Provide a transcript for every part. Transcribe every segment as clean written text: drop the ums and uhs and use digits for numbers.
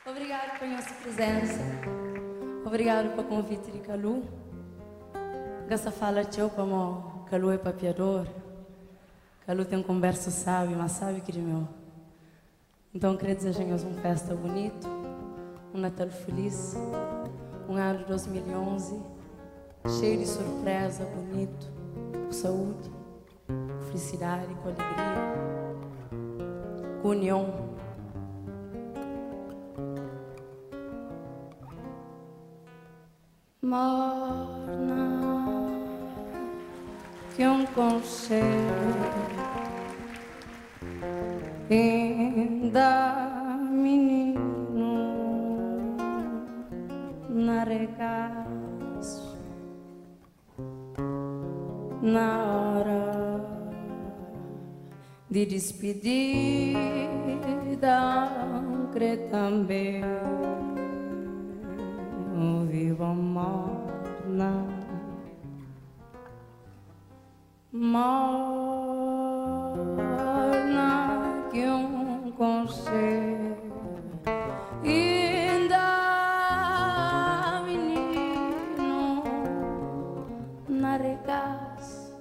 Obrigado pela nossa presença. Obrigado pelo convite de Calu. Essa fala teu como Calu é papiador. Calu tem um converso sábio, mas sabe que de meu. Então queria desejar uma festa bonita, um Natal feliz, um ano de 2011 cheio de surpresa, bonito, com saúde, com felicidade, com alegria, com união. Morna que um conselho ainda menino na regaço na hora de despedida crê também viva morna morna que um conselho ainda menino na regaça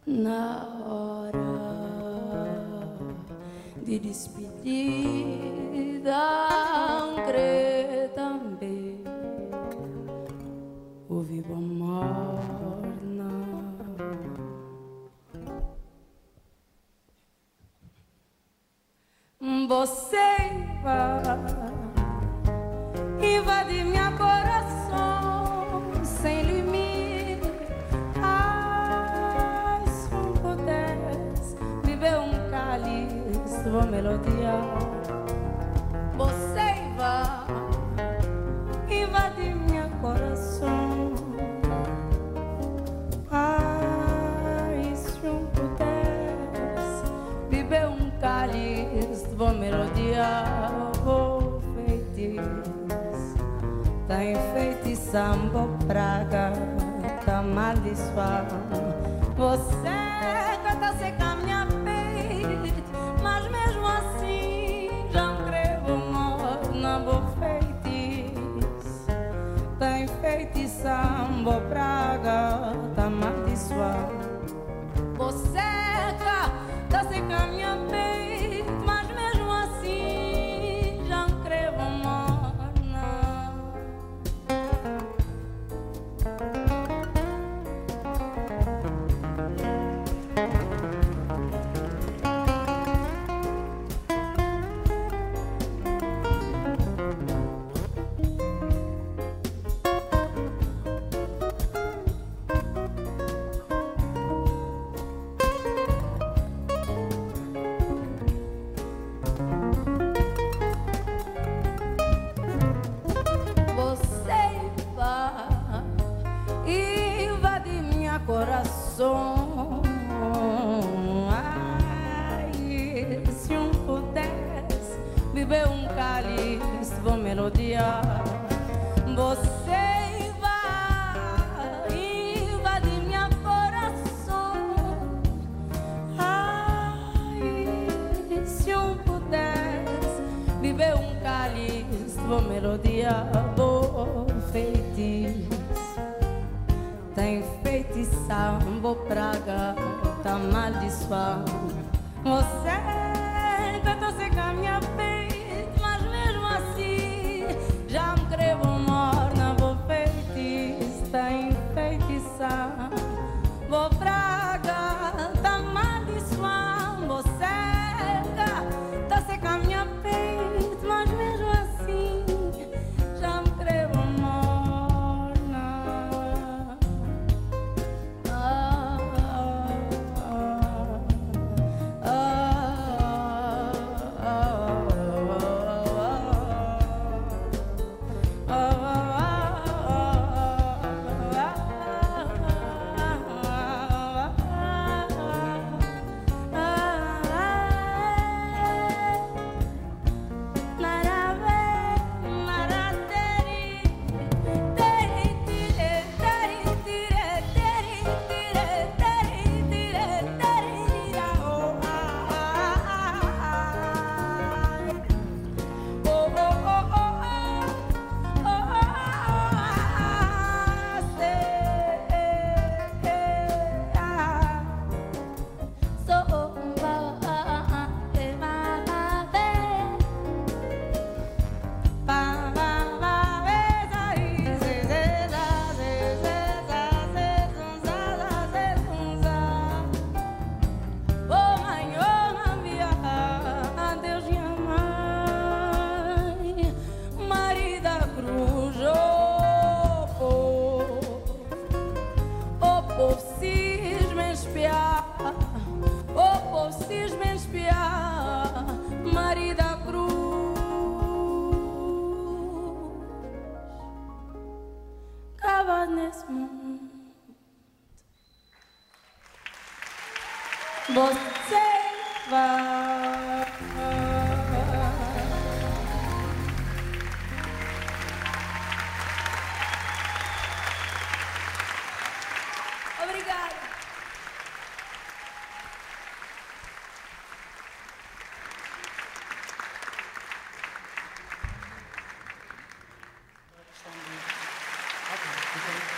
na hora de despedida crê também o vivo morna. Você vai invadir meu coração sem limite. Ai, se eu pudesse viver cálice de melodia. Você vai invadir meu coração. Ai, se eu pudesse viver cálice de melodia. Oh, feitiço, tá enfeitiçando praga, tá maldiçoando. Você canta seca minha peito, mas mesmo assim já não creio morna, bo feitiço, tá enfeitiçando praga, tá maldiçoando. Você canta seca minha peito, mas mesmo assim já não creio morna. Coração, ai, se eu pudesse viver cálice de melodia. Você vai invadir meu coração. Ai, se eu pudesse viver cálice de melodia. Boa feitiço, tem feitiçando praga, tá maldiçoando. Você canta seca minha peito, mas mesmo assim já me creio morna. Vou feitiço, tá enfeitiçando. Vou praga, tá maldiçoando. Você canta seca minha peito, mas mesmo assim já me creio morna. paz nesse mundo. Você vai. Obrigada. Okay.